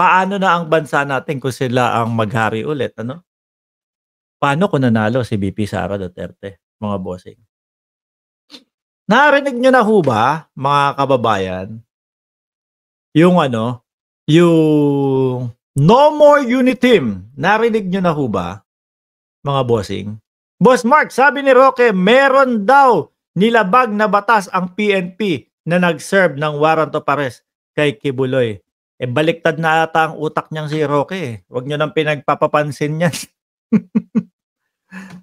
paano na ang bansa natin kung sila ang maghari ulit, ano? Paano kung nanalo si VP Sara Duterte, mga bossing? Narinig niyo na ho ba, mga kababayan, yung ano, yung No More Unitim? Narinig niyo na ho ba, mga bossing? Boss Mark, sabi ni Roque, meron daw nilabag na batas ang PNP na nag-serve ng warrant of arrest kay Kibuloy. Baliktad na ata ang utak niyang si Roque. Huwag niyo nang pinagpapapansin yan.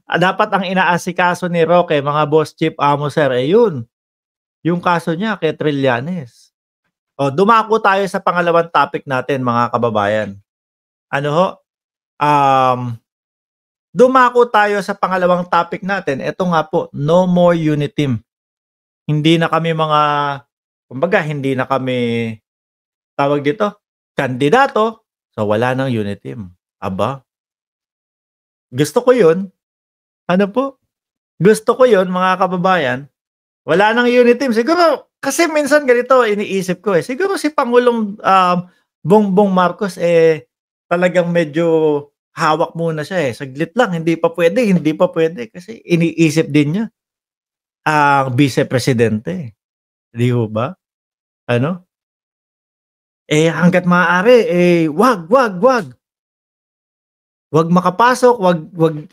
Dapat ang inaasikaso ni Roque, mga boss chief amo sir, yun. Yung kaso niya kay Trillanes. Dumako tayo sa pangalawang topic natin, mga kababayan. Ano ho? Dumako tayo sa pangalawang topic natin. Ito nga po, no more Unitim. Hindi na kami kumbaga, hindi na kami, tawag dito, kandidato, so wala nang Unitim. Aba, gusto ko yun. Ano po? Gusto ko yun, mga kababayan. Wala nang Unitim. Siguro, kasi minsan ganito, iniisip ko siguro si Pangulong Bongbong Marcos talagang medyo hawak muna siya Saglit lang, hindi pa pwede. Kasi iniisip din niya ang vice-presidente. Di ho ba? Ano? Hanggat maaari, wag. Wag makapasok, wag.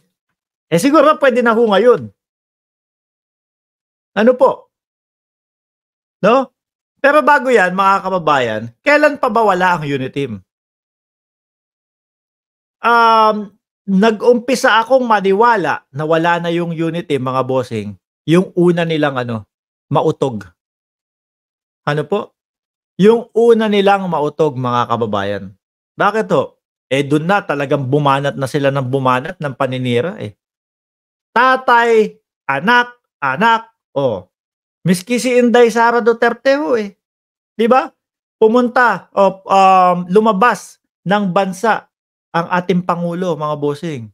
Siguro pwede na ho ngayon. Ano po? No? Pero bago yan, mga kababayan, kailan pa ba wala ang Unitim? Nag-umpisa akong maniwala na wala na yung Unitim, mga bossing, yung una nilang mautog. Ano po? Yung una nilang mautog, mga kababayan. Bakit ho? Doon na talagang bumanat na sila ng paninira Tatay, anak, miski si Inday Sara Duterte ho 'Di ba? Pumunta lumabas ng bansa ang ating pangulo, mga bossing.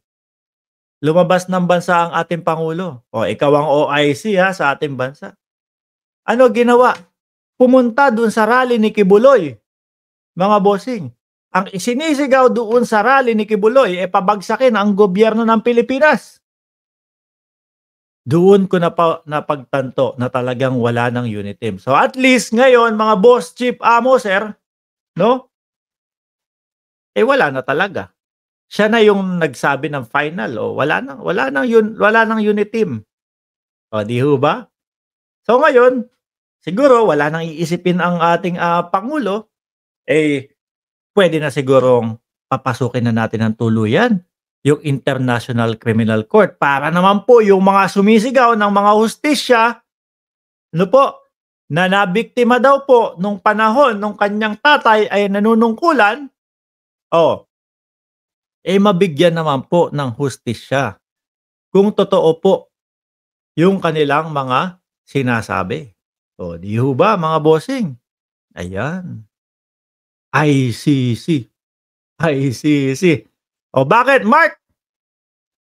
Lumabas ng bansa ang ating pangulo. Ikaw ang OIC sa ating bansa. Ano ginawa? Pumunta doon sa rally ni Kibuloy, mga bossing. Ang isinisigaw doon sa rally ni Kibuloy pabagsakin ang gobyerno ng Pilipinas. Doon ko napagtanto na talagang wala ng Unitim. So at least ngayon, mga boss, chief, amo, sir, no? Wala na talaga. Siya na yung nagsabi ng final, wala nang Unitim. Di ho ba? So ngayon, siguro wala nang iisipin ang ating pangulo, pwede na sigurong papasukin na natin ng tuluyan yung International Criminal Court para naman po yung mga sumisigaw ng mga hustisya, na nabiktima daw po nung panahon nung kanyang tatay ay nanunungkulan, mabigyan naman po ng hustisya kung totoo po yung kanilang mga sinasabi. Di ho ba, mga bossing? Ayan. ICC. Bakit, Mark?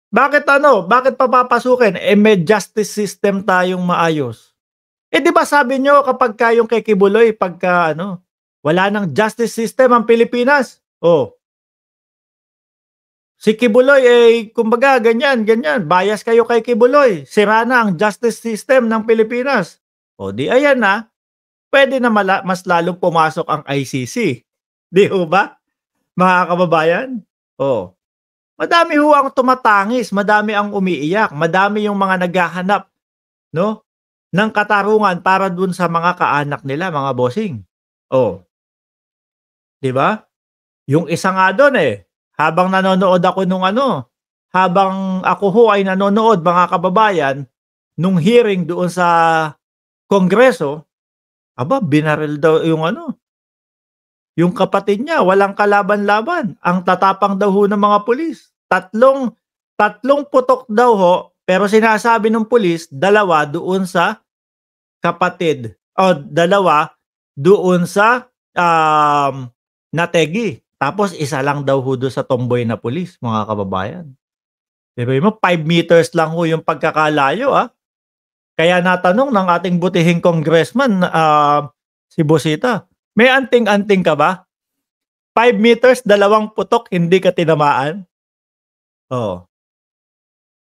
Bakit papapasukin? May justice system tayong maayos. Di ba sabi nyo kapag yung kay Kibuloy, pagka wala nang justice system ang Pilipinas? Si Kibuloy kumbaga ganyan. Bias kayo kay Kibuloy. Sira na ang justice system ng Pilipinas. Di ayan na. Pwede na mas lalong pumasok ang ICC. Di ho ba? Mga kababayan? Madami ho ang tumatangis, madami ang umiiyak, madami yung mga naghahanap ng katarungan para dun sa mga kaanak nila, mga bossing. 'Di ba? Yung isa nga doon habang nanonood ako habang ako ho ay nanonood, mga kababayan, nung hearing doon sa Kongreso, binaril daw yung kapatid niya, walang kalaban-laban. Ang tatapang daw ho ng mga pulis. Tatlong putok daw ho, pero sinasabi ng pulis, 2 doon sa kapatid. 2 doon sa nategi. Tapos 1 lang daw ho doon sa tomboy na pulis, mga kababayan. Diba mo, 5 meters lang ho yung pagkakalayo Kaya natanong ng ating butihing congressman, si Bosita, may anting-anting ka ba? 5 meters, 2 putok, hindi ka tinamaan? Oo.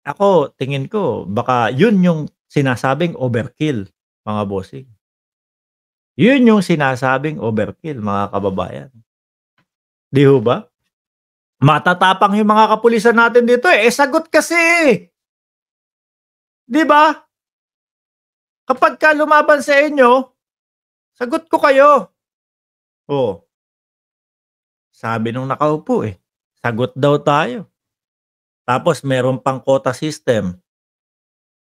Ako, tingin ko baka yun yung sinasabing overkill, mga bossing. Yun yung sinasabing overkill, mga kababayan. 'Di ho ba? Matatapang yung mga kapulisan natin dito, eh. Sagot kasi, eh. 'Di ba? Kapagka lumaban sa inyo, sagot ko kayo. Oh, sabi nung nakaupo, eh, sagot daw tayo. Tapos meron pang quota system,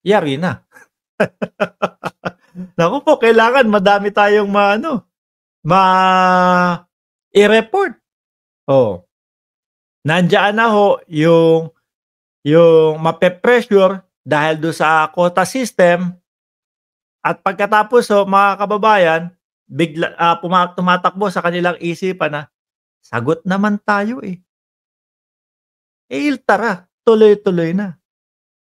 yari na. Naku po, kailangan madami tayong i-report. Oh, nandiyan na ho yung mape-pressure dahil do sa quota system at pagkatapos ho, mga kababayan, bigla tumatakbo sa kanilang isipan na, "Sagot naman tayo, eh." Tara, tuloy-tuloy na.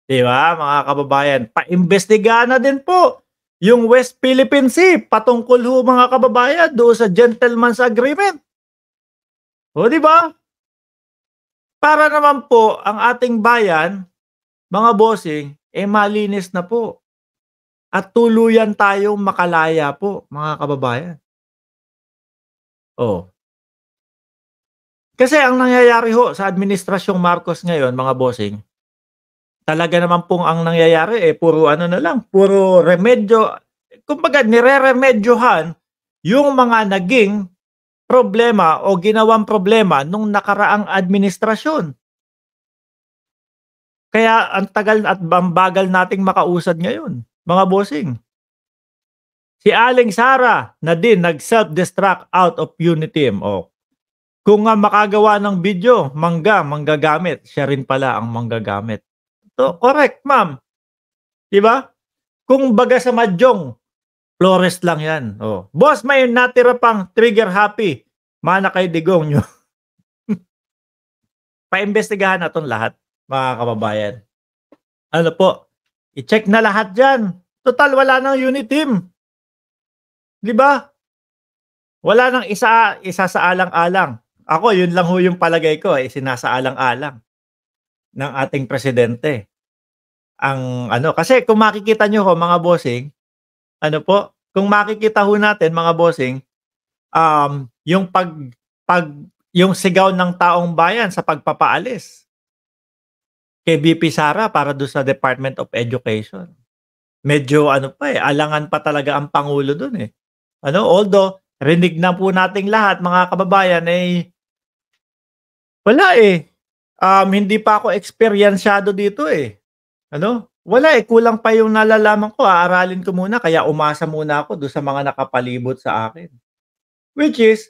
'Di ba, mga kababayan? Paimbestigahan na din po yung West Philippine Sea patungkol ho, mga kababayan, doon sa gentleman's agreement. O, 'di ba? Para naman po ang ating bayan, mga bossing, malinis na po at tuluyan tayong makalaya po, mga kababayan. Oh, kasi ang nangyayari ho sa administrasyong Marcos ngayon, mga bossing, talaga naman pong ang nangyayari, puro ano na lang, puro remedyo. Kumbaga nireremedyohan yung mga naging problema o ginawang problema nung nakaraang administrasyon. Kaya ang tagal at ang bagal nating makausad ngayon, mga bossing. Si Aling Sara na din nag-self-destruct out of Uniteam. O, kung nga makagawa ng video, manggagamit. Siya rin pala ang manggagamit. So, correct, ma'am. 'Di ba? Kung baga sa Mahjong, Flores lang 'yan. Oh, boss, may natira pang trigger happy. Mana kay digong nyo. Paimbestigahan na 'tong lahat, mga kababayan. Ano po, i-check na lahat diyan. Total wala nang Uniteam. 'Di ba? Wala nang isasaalang-alang. Ako, yun lang ho yung palagay ko, sinasaalang-alang ng ating presidente. Ang ano, kasi kung makikita niyo ho, mga bossing, ano po, kung makikita ho natin, mga bossing, yung pag yung sigaw ng taong bayan sa pagpapaalis kay VP Sara para dun sa Department of Education. Medyo ano pa, alangan pa talaga ang pangulo dun, eh. Ano, although rinig na po nating lahat, mga kababayan, wala, eh. Hindi pa ako eksperyensyado dito, eh. Ano, wala, eh, kulang pa yung nalalaman ko, aaralin ko muna kaya umasa muna ako dun sa mga nakapalibot sa akin. Which is,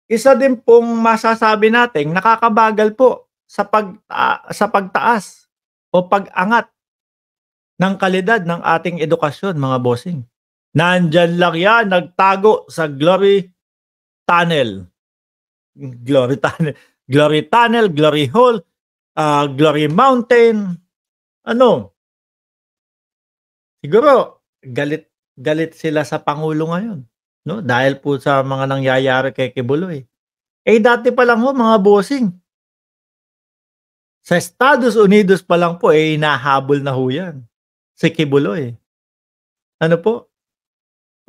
isa din pong masasabi nating nakakabagal po sa pagtaas o pag-angat ng kalidad ng ating edukasyon, mga bossing. Nandiyan lang yan, nagtago sa Glory Tunnel. Glory Tunnel, Glory Tunnel, Glory Hall, Glory Mountain. Ano, siguro galit sila sa pangulo ngayon, 'no? Dahil po sa mga nangyayari kay Kibuloy. Dati pa lang ho, mga bossing, sa Estados Unidos pa lang po, hinahabol na ho 'yan, si Kibuloy. Ano po?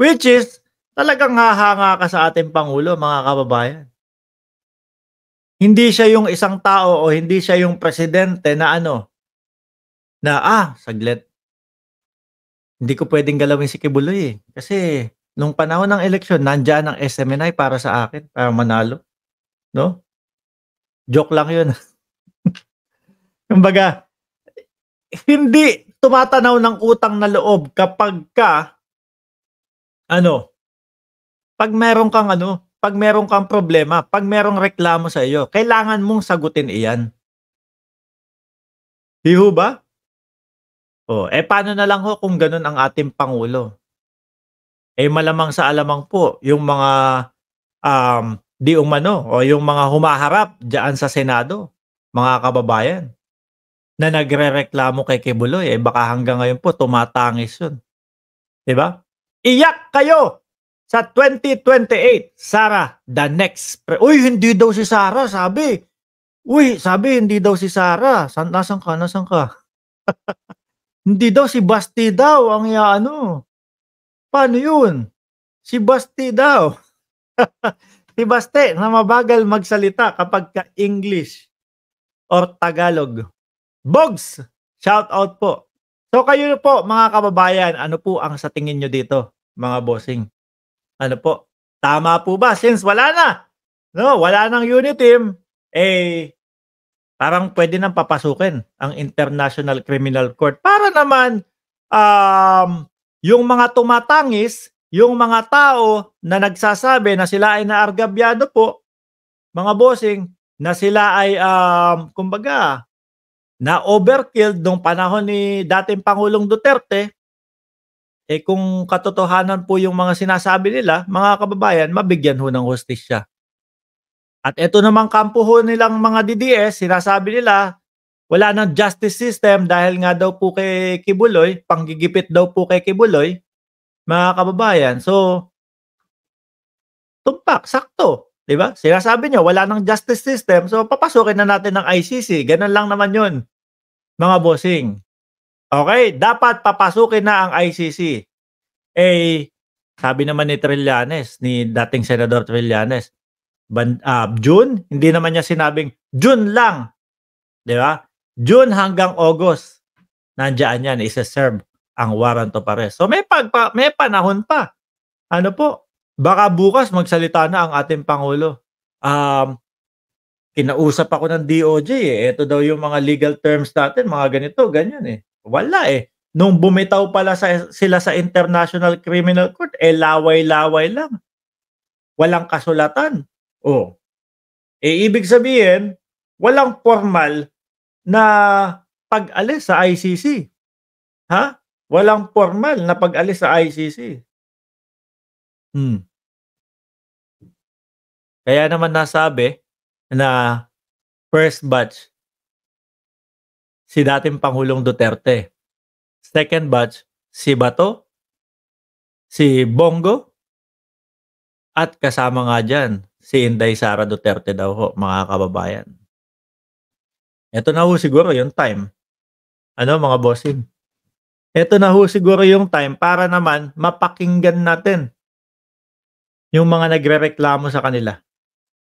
Which is, talagang hahanga ka sa ating pangulo, mga kababayan. Hindi siya yung isang tao o hindi siya yung presidente na saglit, hindi ko puwedeng galawin si Kibuloy, kasi nung panahon ng eleksyon nandiyan ang SMNI para sa akin, para manalo, 'no? Joke lang 'yun. Kumbaga, hindi tumatanaw ng utang na loob kapagka ano, 'pag meron kang problema, 'pag merong reklamo sa iyo, kailangan mong sagutin iyan. 'Di ho ba? Oh, paano na lang ho kung gano'n ang ating pangulo? Malamang sa alamang po yung mga, di umano o yung mga humaharap diyaan sa Senado, mga kababayan, na nagrereklamo kay Kibuloy, baka hanggang ngayon po tumatangis yun, 'di ba? Iyak kayo! Sa 2028, Sara, the next uy, hindi daw si Sara, sabi. Uy, sabi hindi daw si Sara. Nasaan ka, nasaan ka? Hindi daw, si Basti daw ang i-aano. Paano yun? Si Basti daw. Si Basti na mabagal magsalita kapagka English or Tagalog. Bogs, shout out po. So kayo po mga kababayan, ano po ang sa tingin nyo dito, mga bossing? Ano po? Tama po ba? Since wala na, no, wala nang unit team, eh, parang pwede nang papasukin ang International Criminal Court para naman yung mga tumatangis, yung mga tao na nagsasabi na sila ay naargabyado po, mga bossing, na sila ay kumbaga na overkilled nung panahon ni dating Pangulong Duterte, eh kung katotohanan po yung mga sinasabi nila, mga kababayan, mabigyan ho ng hustisya. At ito namang kampo ho nilang mga DDS, sinasabi nila, wala nang justice system dahil nga daw po kay Kibuloy, panggigipit daw po kay Kibuloy, mga kababayan. So, tumpak, sakto. Diba? Sinasabi niyo, wala nang justice system, so papasukin na natin ng ICC. Ganun lang naman yun, mga bossing. Okay, dapat papasukin na ang ICC. Eh, sabi naman ni Trillanes, ni dating Senador Trillanes, June, hindi naman niya sinabing June lang. Di ba? June hanggang August. Nandiyan yan, isa-serve ang warrant of arrest. So may panahon pa. Ano po? Baka bukas magsalita na ang ating Pangulo. Kinausap ako ng DOJ eh. Ito daw yung mga legal terms natin, mga ganito, ganyan eh. Wala eh. Nung bumitaw pala sila sa International Criminal Court, eh laway-laway lang. Walang kasulatan. Oh. Eh ibig sabihin, walang formal na pag-alis sa ICC. Ha? Walang formal na pag-alis sa ICC. Kaya naman nasabi na first batch si dating Pangulong Duterte. Second batch si Bato, si Bongo, at kasama nga dyan si Inday Sara Duterte daw ho, mga kababayan. Ito na ho siguro yung time. Ano mga bossing? Ito na ho siguro yung time para naman mapakinggan natin yung mga nagrereklamo sa kanila,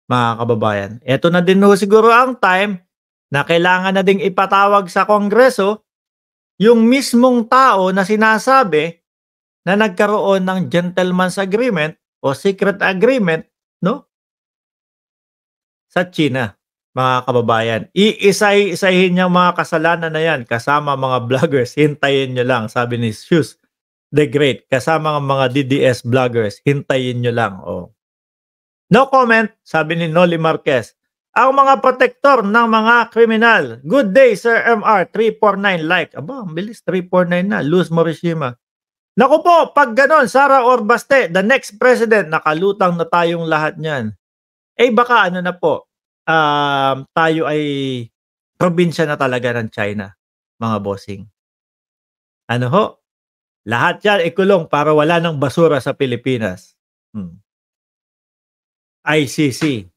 mga kababayan. Ito na din ho siguro ang time na kailangan na ding ipatawag sa Kongreso yung mismong tao na sinasabi na nagkaroon ng gentleman's agreement o secret agreement, no? Sa China, mga kababayan. Iisay-isahin yung mga kasalanan na yan kasama mga vloggers. Hintayin nyo lang, sabi ni Shoes the Great. Kasama ng mga DDS vloggers. Hintayin nyo lang. Oh. No comment, sabi ni Noli Marquez. Ang mga protektor ng mga kriminal. Good day, Sir MR. 349 like. Aba, ang bilis. 349 na. Luz Morishima. Naku po, pag ganon, Sara or Baste, the next president, nakalutang na tayong lahat niyan. Eh baka ano na po, tayo ay probinsya na talaga ng China, mga bossing. Ano ho? Lahat yan ikulong para wala ng basura sa Pilipinas. ICC,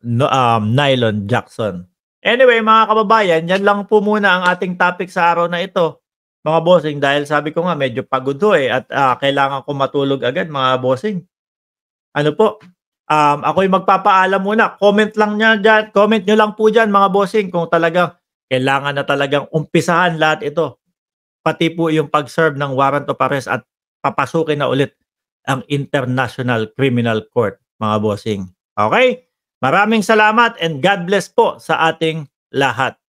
Nylon Jackson. Anyway, mga kababayan, yan lang po muna ang ating topic sa araw na ito, mga bossing, dahil sabi ko nga medyo pagod ho eh, at kailangan ko matulog agad, mga bossing. Ano po? Ako'y magpapaalam muna. Comment nyo lang po dyan, mga bossing, kung talagang kailangan na talagang umpisahan lahat ito. Pati po yung pag-serve ng warrant of arrest at papasukin na ulit ang International Criminal Court, mga bossing. Okay? Maraming salamat and God bless po sa ating lahat.